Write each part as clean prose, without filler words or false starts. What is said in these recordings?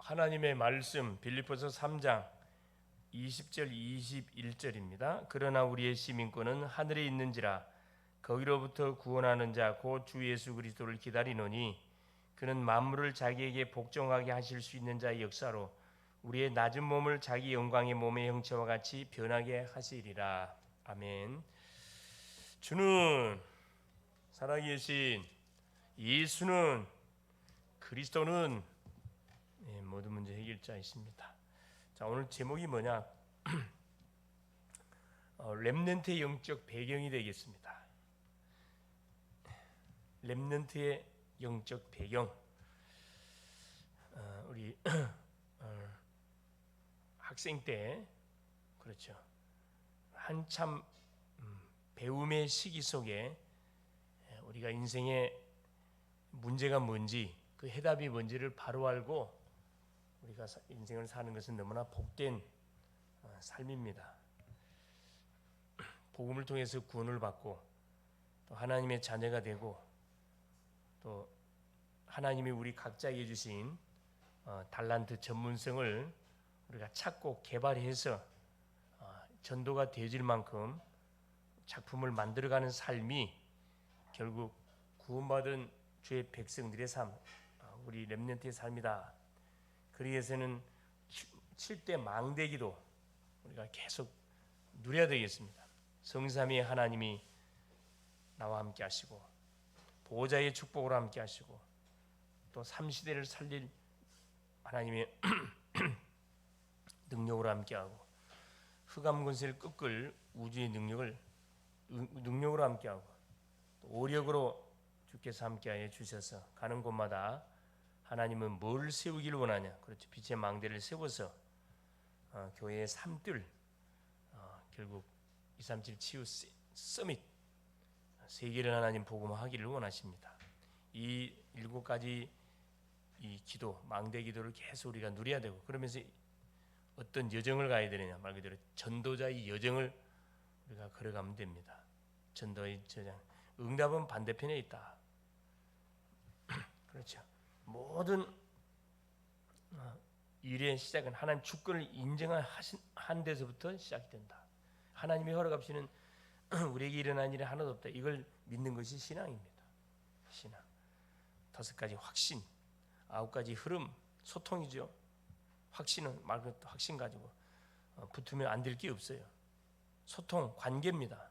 하나님의 말씀 빌립보서 3장 20절 21절입니다. 그러나 우리의 시민권은 하늘에 있는지라 거기로부터 구원하는 자 곧 주 예수 그리스도를 기다리노니 그는 만물을 자기에게 복종하게 하실 수 있는 자의 역사로 우리의 낮은 몸을 자기 영광의 몸의 형체와 같이 변하게 하시리라. 아멘. 주는 살아계신 예수는 그리스도는 모든 문제 해결자이십니다. 자, 오늘 제목이 뭐냐? 렘넌트의 영적 배경이 되겠습니다. 렘넌트의 영적 배경. 우리 학생 때 그렇죠. 한참 배움의 시기 속에 우리가 인생의 문제가 뭔지 그 해답이 뭔지를 바로 알고 우리가 인생을 사는 것은 너무나 복된 삶입니다. 복음을 통해서 구원을 받고 또 하나님의 자녀가 되고 또 하나님이 우리 각자에게 주신 달란트 전문성을 우리가 찾고 개발해서 전도가 되어질 만큼 작품을 만들어가는 삶이 결국 구원받은 주의 백성들의 삶, 우리 렘넌트의 삶이다. 그러기 위해서는 7대 망대기도 우리가 계속 누려야 되겠습니다. 성삼위의 하나님이 나와 함께 하시고 보호자의 축복으로 함께 하시고 또 3시대를 살릴 하나님의 능력으로 함께 하고 흑암 권세를 꺾을 우주의 능력으로 함께 하고 또 오력으로 주께서 함께하여 주셔서 가는 곳마다 하나님은 뭘 세우기를 원하냐? 그렇죠. 빛의 망대를 세워서 교회의 삶들 결국 237 치유 서밋 세계를 하나님 복음화하기를 원하십니다. 이 7가지 이 기도 망대 기도를 계속 우리가 누려야 되고 그러면서 어떤 여정을 가야 되느냐? 말 그대로 전도자의 여정을 우리가 걸어가면 됩니다. 전도의 저장. 응답은 반대편에 있다. 그렇죠. 모든 일의 시작은 하나님 주권을 인정한 데서부터 시작이 된다. 하나님이 허락하시는 우리에게 일어난 일이 하나도 없다. 이걸 믿는 것이 신앙입니다. 신앙. 5가지 확신, 9가지 흐름, 소통이죠. 확신은 말 그대로 확신 가지고 붙으면 안 될 게 없어요. 소통, 관계입니다.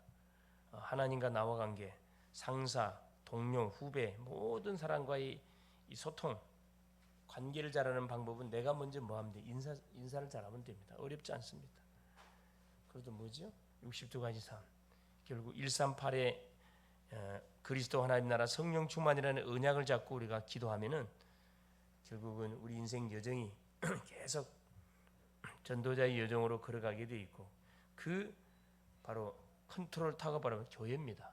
하나님과 나와 관계, 상사, 동료, 후배, 모든 사람과의 이 소통, 관계를 잘하는 방법은 내가 먼저 뭐 하면 돼? 인사를 잘하면 됩니다. 어렵지 않습니다. 그래도 뭐죠? 62가지 삶. 결국 138의 그리스도 하나님 나라 성령 충만이라는 언약을 잡고 우리가 기도하면은 결국은 우리 인생 여정이 계속 전도자의 여정으로 걸어가게 돼 있고 그 바로 컨트롤 타워가 바로 교회입니다.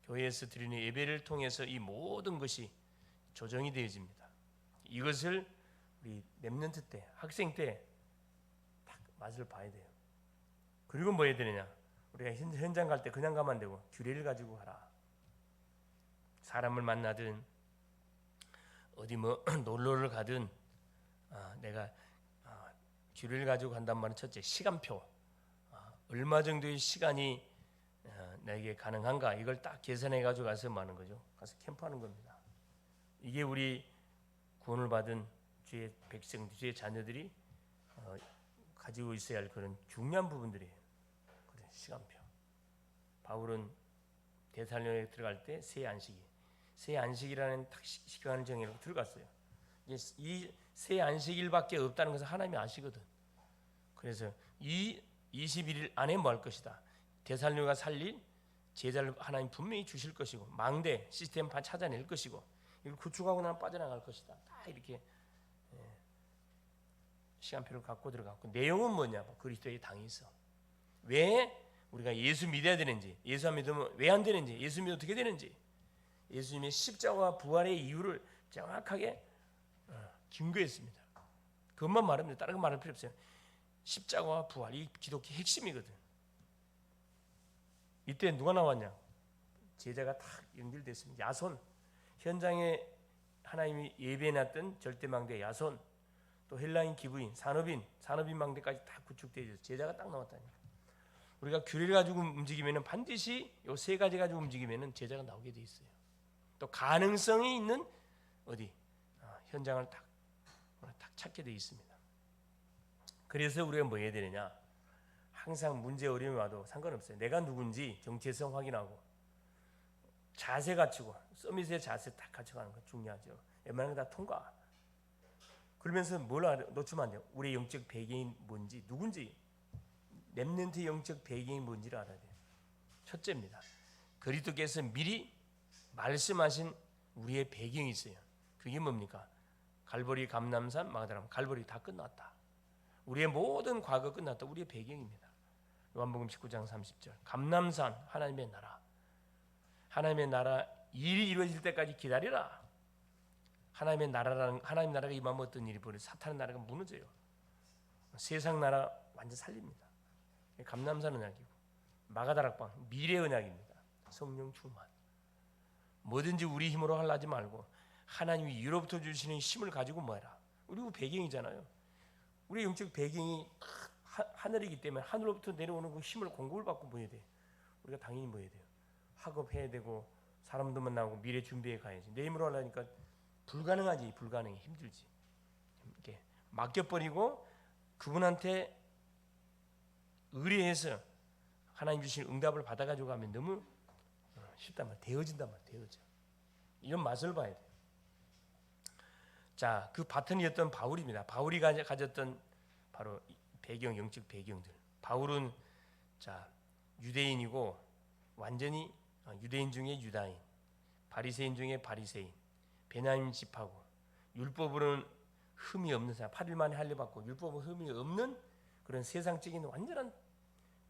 교회에서 드리는 예배를 통해서 이 모든 것이 조정이 되어집니다. 이것을 우리 렘넌트 때, 학생 때 딱 맛을 봐야 돼요. 그리고 뭐 해야 되느냐? 우리가 현장 갈 때 그냥 가면 안 되고 규례를 가지고 가라. 사람을 만나든 어디 뭐 놀러를 가든 내가 규례를 가지고 간단 말은 첫째 시간표, 얼마 정도의 시간이 나에게 가능한가 이걸 딱 계산해 가지고 가서 하는 거죠. 가서 캠프하는 겁니다. 이게 우리 구원을 받은 주의 백성, 주의 자녀들이 가지고 있어야 할 그런 중요한 부분들이에요. 그래, 시간표. 바울은 데살로니가에 들어갈 때 새 안식이라는 딱 시간을 정해놓고 들어갔어요. 이 새 안식일밖에 없다는 것을 하나님이 아시거든. 그래서 이 21일 안에 뭐 할 것이다. 데살로니가 살릴 제자를 하나님 분명히 주실 것이고 망대 시스템 찾아낼 것이고 이걸 구축하고 나면 빠져나갈 것이다. 다 이렇게 시간표를 갖고 들어갔고 내용은 뭐냐? 그리스도의 당이 있어. 왜 우리가 예수 믿어야 되는지, 예수 안 믿으면 왜 안 되는지, 예수 믿으면 어떻게 되는지, 예수님의 십자가와 부활의 이유를 정확하게 증거했습니다. 그것만 말하면 다른 거 말할 필요 없어요. 십자가와 부활, 이 기독교 핵심이거든. 이때 누가 나왔냐? 제자가 딱 연결됐습니다. 야손, 현장에 하나님이 예배해놨던 절대망대 야손, 또 헬라인, 기브인, 산업인 망대까지 다 구축되어 있어서 제자가 딱 나왔다니까. 우리가 규례를 가지고 움직이면은 반드시 요 세 가지 가지고 움직이면은 제자가 나오게 돼 있어요. 또 가능성이 있는 어디 현장을 딱 찾게 돼 있습니다. 그래서 우리가 뭐 해야 되느냐? 항상 문제 어려움이 와도 상관없어요. 내가 누군지 정체성 확인하고 자세 갖추고 서밋의 자세 딱 갖춰가는 거 중요하죠. 웬만한 거 다 통과. 그러면서 뭘 놓치면 안 돼요. 우리의 영적 배경이 뭔지, 누군지, 렘넌트의 영적 배경이 뭔지를 알아야 돼요. 첫째입니다. 그리스도께서 미리 말씀하신 우리의 배경이 있어요. 그게 뭡니까? 갈보리, 감람산, 마가다람, 갈보리 다 끝났다. 우리의 모든 과거 끝났다. 우리의 배경입니다. 요한복음 19장 30절. 감람산, 하나님의 나라. 하나님의 나라 일이 이루어질 때까지 기다리라. 하나님 나라가 임하면 어떤 일이 벌어져? 사탄의 나라가 무너져요. 세상 나라 완전 살립니다. 감람산 언약이고, 마가다락방 미래 언약입니다. 성령 충만. 뭐든지 우리 힘으로 하려지 말고 하나님이 위로부터 주시는 힘을 가지고 뭐해라. 우리 배경이잖아요. 우리 영적 배경이 하늘이기 때문에 하늘로부터 내려오는 그 힘을 공급을 받고 뭐 해야 돼? 우리가 당연히 뭐 해야 돼요? 학업해야 되고 사람도 만나고 미래 준비해 가야지. 내 힘으로 하려니까 불가능하지. 불가능해. 힘들지. 이렇게 맡겨버리고 그분한테 의뢰해서 하나님 주신 응답을 받아가지고 가면 너무 쉽단 말이야. 되어진단 말이야. 되어져. 이런 맛을 봐야 돼요. 자, 그 바튼이었던 바울입니다. 바울이 가졌던 바로 배경, 영적 배경들. 바울은 자 유대인이고 완전히 유대인 중에 유다인, 바리새인 중에 바리새인, 베냐민 집하고 율법으로는 흠이 없는 사람, 8일 만에 할례받고 율법은 흠이 없는 그런 세상적인 완전한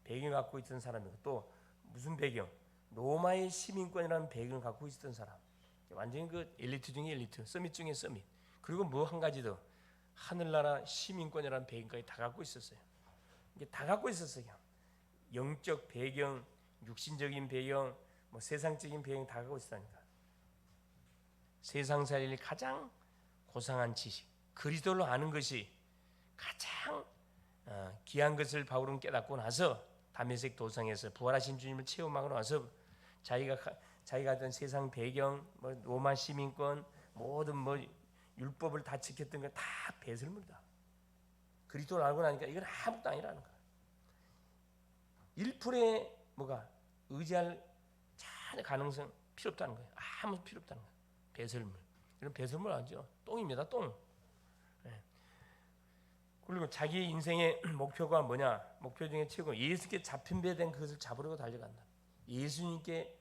배경을 갖고 있던 사람이고, 또 무슨 배경? 로마의 시민권이라는 배경을 갖고 있었던 사람. 완전히 그 엘리트 중에 엘리트, 서밋 중에 서밋. 그리고 뭐 한 가지 더, 하늘나라 시민권이라는 배경까지 다 갖고 있었어요. 이게 다 갖고 있었어요. 영적 배경, 육신적인 배경, 뭐 세상적인 배경 다 갖고 있었다니까. 세상살이를 가장 고상한 지식, 그리스도를 아는 것이 가장 귀한 것을 바울은 깨닫고 나서 다메섹 도상에서 부활하신 주님을 체험하고 나서 자기가 했던 세상 배경, 뭐 로마 시민권, 모든 뭐 율법을 다 지켰던 거 다 배설물이다. 그리스도를 알고 나니까 이건 아무것도 아니라는 거야. 1%의 뭐가 의지할 전혀 가능성 필요 없다는 거예요. 아무 필요 없다는 거예요. 배설물. 이런 배설물 아니죠. 똥입니다. 똥. 네. 그리고 자기 인생의 목표가 뭐냐? 목표 중에 최고, 예수께 잡힌 바 된 그것을 잡으려고 달려간다. 예수께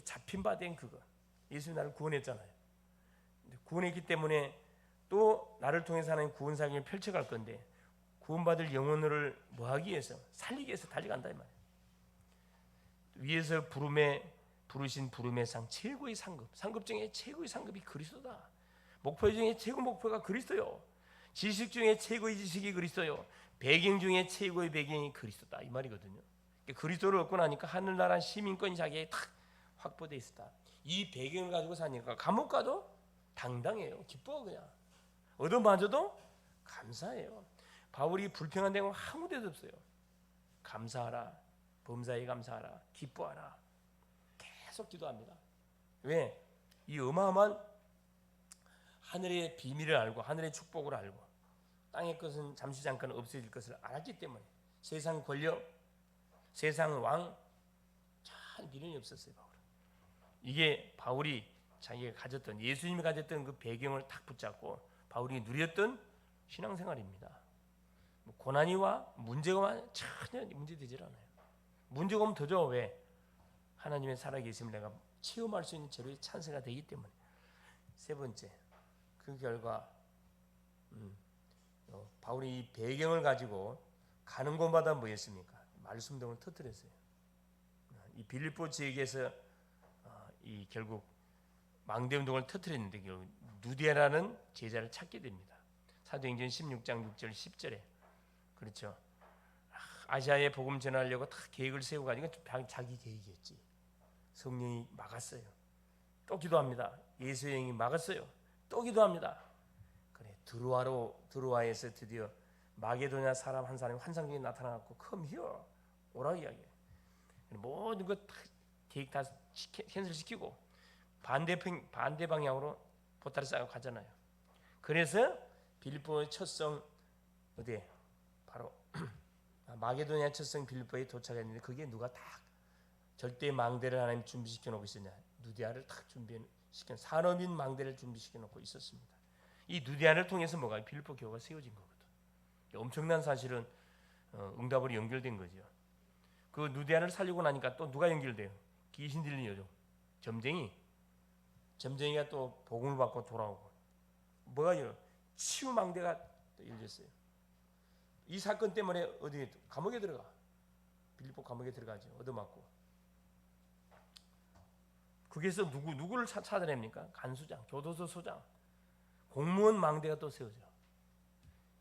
잡힌 바 된 그거. 예수님 나를 구원했잖아요. 구원했기 때문에 또 나를 통해서 하나님 구원 사역을 펼쳐갈 건데, 구원받을 영혼을 뭐하기 위해서? 살리기 위해서 달려간다 이 말이에요. 위에서 부르신 부름의 상, 최고의 상급 중에 최고의 상급이 그리스도다. 목표 중에 최고 목표가 그리스도요. 지식 중에 최고의 지식이 그리스도요. 배경 중에 최고의 배경이 그리스도다 이 말이거든요. 그리스도를 얻고 나니까 하늘나라 시민권이 자기에게 탁 확보돼 있었다. 이 배경을 가지고 사니까 감옥 가도 당당해요. 기뻐. 그냥 얻어맞아도 감사해요. 바울이 불평한 데가 아무 데도 없어요. 감사하라, 범사에 감사하라, 기뻐하라. 계속 기도합니다. 왜? 이 어마어마한 하늘의 비밀을 알고 하늘의 축복을 알고 땅의 것은 잠시 잠깐 없어질 것을 알았기 때문에 세상 권력, 세상 왕 참 미련이 없었어요. 바울은. 이게 바울이 자기가 가졌던, 예수님이 가졌던 그 배경을 딱 붙잡고 바울이 누렸던 신앙생활입니다. 고난이 와 문제가 와 전혀 문제되질 않아요. 문제가 오면 더 좋아. 왜? 하나님의 살아계심을 내가 체험할 수 있는 재료의 찬스가 되기 때문에. 세 번째, 그 결과 바울이 이 배경을 가지고 가는 곳마다 뭐였습니까? 말씀동을 터뜨렸어요. 이 빌립보 지역에서 이 결국 망대운동을 터뜨렸는데 결국 누디아라는 제자를 찾게 됩니다. 사도행전 16장 6절 10절에 그렇죠. 아시아에 복음 전하려고 다 계획을 세워가지고 자기 계획이었지. 성령이 막았어요. 또 기도합니다. 예수의 영이 막았어요. 또 기도합니다. 그래, 드로아에서 드디어 마게도냐 사람 한 사람이 환상적이 나타나갖고 come here 오라고 이야기해. 모든 것 계획 다 캔슬시키고 반대 방향으로 보따리 싸고 가잖아요. 그래서 빌립보의 첫성 어디에 바로 마게도냐 첫성 빌립보에 도착했는데 그게 누가 딱 절대 망대를 하나님 준비시켜 놓고 있었냐? 누디아를 딱 준비시켜 산업인 망대를 준비시켜 놓고 있었습니다. 이 누디아를 통해서 뭐가 빌립보 교회가 세워진 거거든. 엄청난 사실은 응답으로 연결된 거죠. 그 누디아를 살리고 나니까 또 누가 연결돼요? 귀신 들린 여종 점쟁이가 또 복음을 받고 돌아오고 뭐가요? 치유 망대가 열렸어요. 이 사건 때문에 어디 감옥에 들어가. 빌립보 감옥에 들어가죠. 얻어맞고. 거기서 누구를 찾아냅니까? 간수장, 교도소 소장, 공무원 망대가 또 세워져.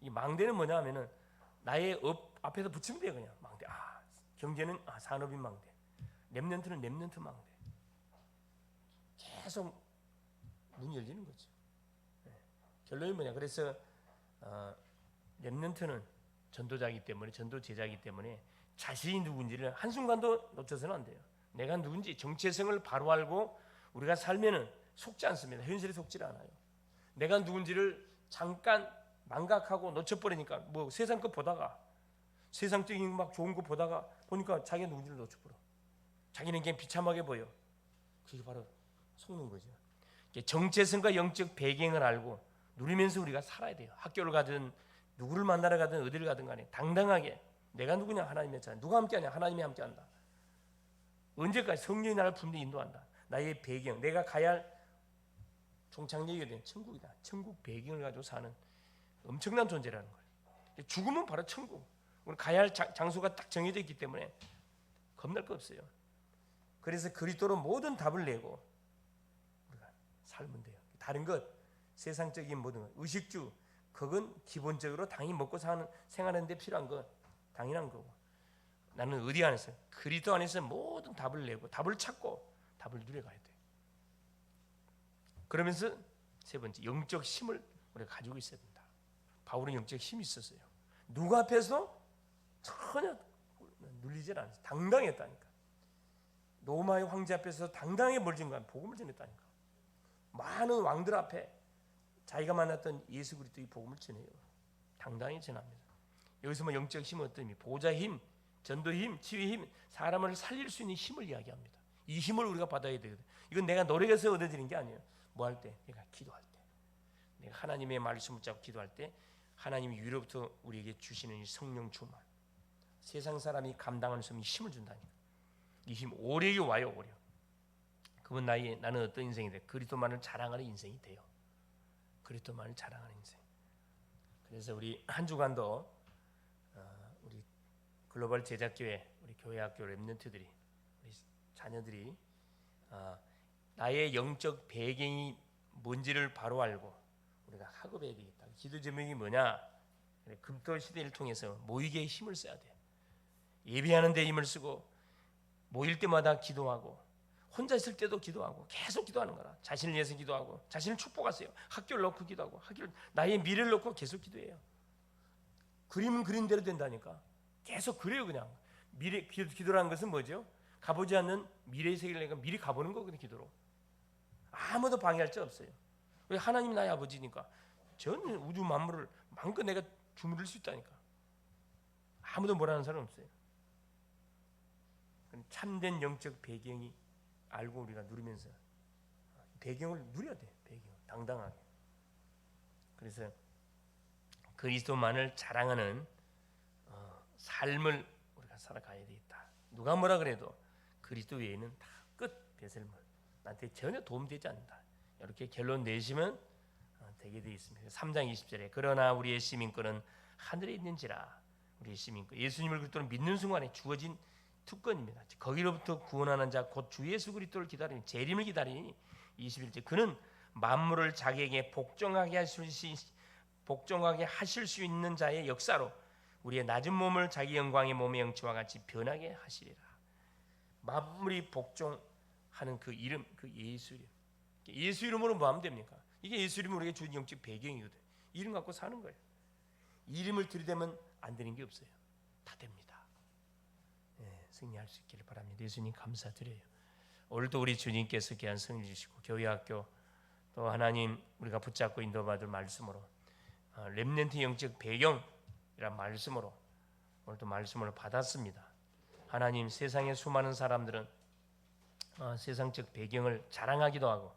이 망대는 뭐냐 하면은 나의 업 앞에서 붙이면 돼요. 그냥 망대. 경제는 산업인 망대, 렘넌트는 렘넌트 망대. 계속 문이 열리는 거죠. 결론이 뭐냐? 그래서 렘넌트는 전도자이기 때문에 전도 제자이기 때문에 자신이 누군지를 한순간도 놓쳐서는 안 돼요. 내가 누군지 정체성을 바로 알고 우리가 살면은 속지 않습니다. 현실에 속지를 않아요. 내가 누군지를 잠깐 망각하고 놓쳐버리니까 뭐 세상 것 보다가 세상적인 막 좋은 거 보다가 보니까 자기가 누군지를 놓쳐버려. 자기는 그냥 비참하게 보여. 그게 바로 속는 거죠. 정체성과 영적 배경을 알고 누리면서 우리가 살아야 돼요. 학교를 가든 누구를 만나러 가든 어디를 가든 간에 당당하게 내가 누구냐 하나님의 자녀. 누가 함께하냐 하나님이 함께한다. 언제까지 성령이 나를 품되 인도한다. 나의 배경 내가 가야 할 종착역이 된 천국이다. 천국 배경을 가지고 사는 엄청난 존재라는 거예요. 죽으면 바로 천국. 우리 가야 할 장소가 딱 정해져 있기 때문에 겁날 거 없어요. 그래서 그리스도로 모든 답을 내고 우리가 살면 돼요. 다른 것 세상적인 모든 것 의식주 그건 기본적으로 당연히 먹고 사는 생활하는 데 필요한 것 당연한 거고 나는 어디 안에서 그리스도 안에서 모든 답을 내고 답을 찾고 답을 누려가야 돼. 그러면서 세 번째 영적 힘을 우리가 가지고 있어야 된다. 바울은 영적 힘이 있었어요. 누구 앞에서 전혀 눌리질 않았어요. 당당했다니까. 로마의 황제 앞에서 당당하게 멀진 거 복음을 전했다니까. 많은 왕들 앞에 자기가 만났던 예수 그리스도의 복음을 전해요. 당당히 전합니다. 여기서 뭐 영적 힘은 어떤 힘이? 보좌 힘, 전도 힘, 치유 힘, 사람을 살릴 수 있는 힘을 이야기합니다. 이 힘을 우리가 받아야 되거든. 이건 내가 노력해서 얻어지는 게 아니에요. 뭐 할 때? 내가 기도할 때. 내가 하나님의 말씀을 잡고 기도할 때 하나님이 위로부터 우리에게 주시는 이 성령 충만. 세상 사람이 감당할 수 없는 힘을 준다니까. 이 힘 오력이 와요. 오력. 그분 나는 어떤 인생이 돼? 그리스도만을 자랑하는 인생이 돼요. 그리스도만을 자랑하는 인생. 그래서 우리 한 주간도 우리 글로벌 제작교회, 우리 교회학교 렘넌트들이, 우리 자녀들이 나의 영적 배경이 뭔지를 바로 알고 우리가 학업해야 되겠다. 기도 제목이 뭐냐? 금토 시대를 통해서 모이게 힘을 써야 돼. 예배하는 데 힘을 쓰고 모일 때마다 기도하고 혼자 있을 때도 기도하고 계속 기도하는 거라. 자신을 위해서 기도하고 자신을 축복하세요. 학교를 놓고 기도하고 나의 미래를 놓고 계속 기도해요. 그림은 그린 대로 된다니까. 계속 그래요. 그냥 미래 기도라는 것은 뭐죠? 가보지 않는 미래의 세계를 내가 미리 가보는 거거든요. 기도로 아무도 방해할 수 없어요. 왜? 하나님이 나의 아버지니까 전 우주 만물을 마음껏 내가 주무를 수 있다니까. 아무도 뭐라는 사람 없어요. 참된 영적 배경이 알고 우리가 누리면서 배경을 누려야 돼. 배경 당당하게. 그래서 그리스도만을 자랑하는 삶을 우리가 살아가야 되겠다. 누가 뭐라 그래도 그리스도 외에는 다 끝 배설물. 나한테 전혀 도움되지 않는다. 이렇게 결론 내시면 되게 되어 있습니다. 3장 20절에 그러나 우리의 시민권은 하늘에 있는지라. 우리의 시민권 예수님을 그리스도를 믿는 순간에 주어진 특권입니다. 거기로부터 구원하는 자 곧 주 예수 그리스도를 기다리니 재림을 기다리니 21절 그는 만물을 자기에게 복종하게 하실 수 있는 자의 역사로 우리의 낮은 몸을 자기 영광의 몸의 영치와 같이 변하게 하시리라. 만물이 복종하는 그 이름, 그 예수 이름. 예수 이름으로 뭐 하면 됩니까? 이게 예수 이름으로 우리에게 주는 영적 배경이거든. 이름 갖고 사는 거예요. 이름을 들이대면 안 되는 게 없어요. 다 됩니다. 승리할 수 있기를 바랍니다. 예수님 감사드려요. 오늘도 우리 주님께서 귀한 성을 주시고 교회학교 또 하나님 우리가 붙잡고 인도받을 말씀으로 렘넌트 영적 배경이란 말씀으로 오늘도 말씀을 받았습니다. 하나님 세상의 수많은 사람들은 세상적 배경을 자랑하기도 하고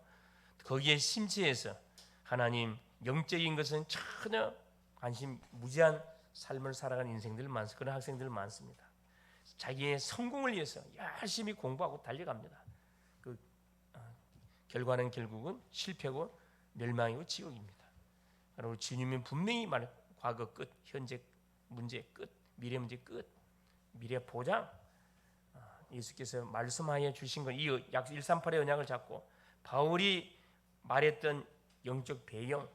거기에 심취해서 하나님 영적인 것은 전혀 관심 무지한 삶을 살아가는 인생들 많습니다. 그런 학생들 많습니다. 자기의 성공을 위해서 열심히 공부하고 달려갑니다. 그 결과는 결국은 실패고 멸망이고 지옥입니다. 그리고 주님은 분명히 말해 과거 끝, 현재 문제 끝, 미래 문제 끝, 미래 보장. 예수께서 말씀하여 주신 것, 이 약 138의 언약을 잡고 바울이 말했던 영적 배경,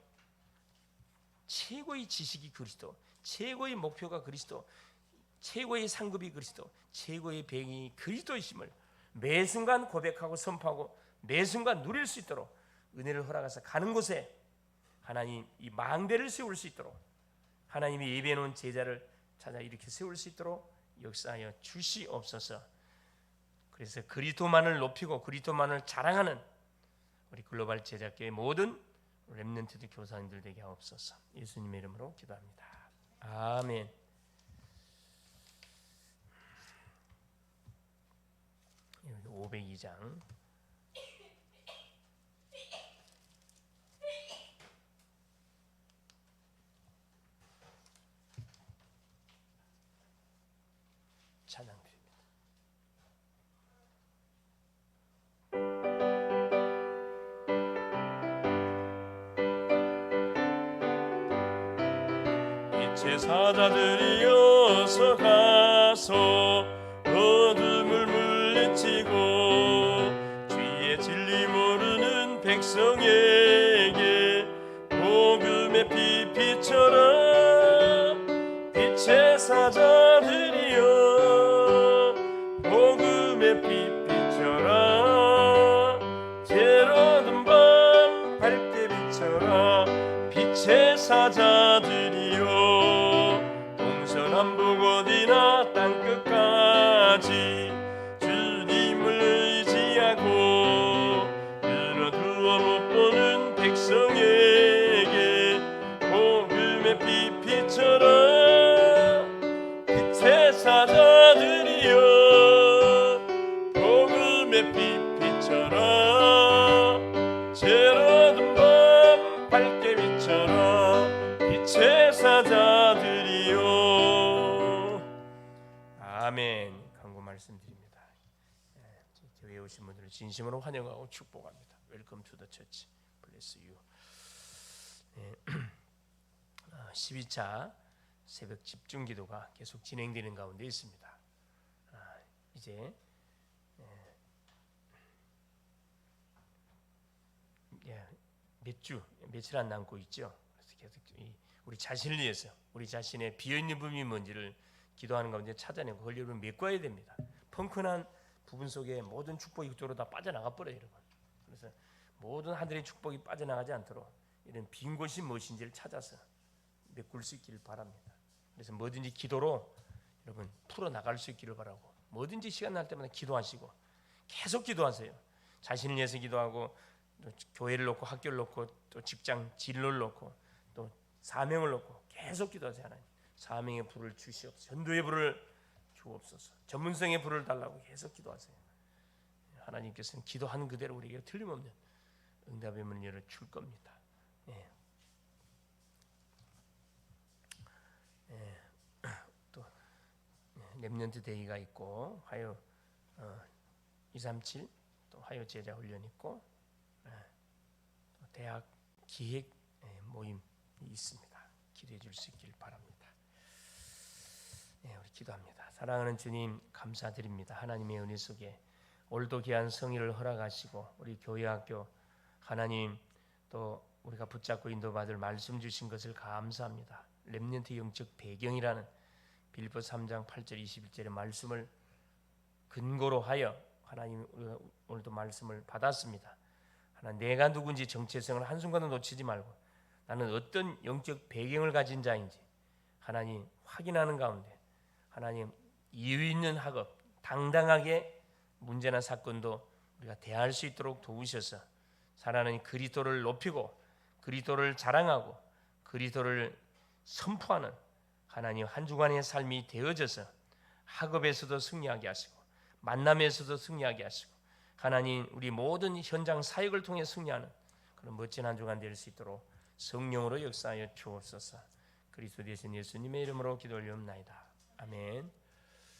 최고의 지식이 그리스도, 최고의 목표가 그리스도, 최고의 상급이 그리스도, 최고의 배경이 그리스도이심을 매 순간 고백하고 선포하고 매 순간 누릴 수 있도록 은혜를 허락하사 가는 곳에 하나님 이 망대를 세울 수 있도록 하나님이 예배해 놓은 제자를 찾아 이렇게 세울 수 있도록 역사하여 주시옵소서. 그래서 그리스도만을 높이고 그리스도만을 자랑하는 우리 글로벌 제자교회 모든 렘넌트들 교사님들 되게 하옵소서. 예수님의 이름으로 기도합니다. 아멘. 여기 502장 찬양 드립니다. 제사자들이어서 가서 어둠을 물리치고 주의 진리 모르는 백성에게 복음의 빛 비춰라. 빛의 사자들이여 복음의 빛 비춰라. 제로든 밤 밝게 비춰라. 빛의 사자들이여 남북 어디나 땅끝까지 주님을 의지하고 눈어두어 못 보는 백성에게 복음의 빛 비춰라. 빛의 사자들이여 복음의 빛 비춰라. 제로든 밤 밝게 비춰라. 빛의 사자들이여. 아멘. 간구 말씀드립니다. 교회에 오신 분들을 진심으로 환영하고 축복합니다. Welcome to the church. Bless you. 12차 새벽 집중 기도가 계속 진행되는 가운데 있습니다. 이제 며칠 안 남고 있죠. 그래서 계속 우리 자신을 위해서 우리 자신의 비어있는 부분이 뭔지를 기도하는 가운데 찾아내고 그걸 여러분 메꿔야 됩니다. 펑크난 부분 속에 모든 축복이 그쪽으로 다 빠져나가 버려요, 여러분. 그래서 모든 하늘의 축복이 빠져나가지 않도록 이런 빈 곳이 무엇인지를 찾아서 메꿀 수 있기를 바랍니다. 그래서 뭐든지 기도로 여러분 풀어나갈 수 있기를 바라고 뭐든지 시간 날 때마다 기도하시고 계속 기도하세요. 자신을 위해서 기도하고 또 교회를 놓고 학교를 놓고 또 직장 진로를 놓고 또 사명을 놓고 계속 기도하세요. 하나님 사명의 불을 주시옵소서. 전도의 불을 주옵소서. 전문성의 불을 달라고 계속 기도하세요. 하나님께서는 기도하는 그대로 우리에게 틀림없는 응답의 문을 열어줄 겁니다. 또 렘넌트 데이가 있고 화요 237 또 화요 제자 훈련 있고 또 대학 기획 모임이 있습니다. 기도해 줄 수 있기를 바랍니다. 우리 기도합니다. 사랑하는 주님 감사드립니다. 하나님의 은혜 속에 오늘도 귀한 성의를 허락하시고 우리 교회학교 하나님 또 우리가 붙잡고 인도받을 말씀 주신 것을 감사합니다. 렘넌트 영적 배경이라는 빌립보 3장 8절 21절의 말씀을 근거로 하여 하나님 우리가 오늘도 말씀을 받았습니다. 하나님 내가 누군지 정체성을 한순간도 놓치지 말고 나는 어떤 영적 배경을 가진 자인지 하나님 확인하는 가운데 하나님 이유 있는 학업, 당당하게 문제나 사건도 우리가 대할 수 있도록 도우셔서 살아가는 그리스도를 높이고 그리스도를 자랑하고 그리스도를 선포하는 하나님 한 주간의 삶이 되어져서 학업에서도 승리하게 하시고 만남에서도 승리하게 하시고 하나님 우리 모든 현장 사역을 통해 승리하는 그런 멋진 한 주간 될 수 있도록 성령으로 역사하여 주옵소서. 그리스도 되신 예수님의 이름으로 기도 올리옵나이다. 아멘.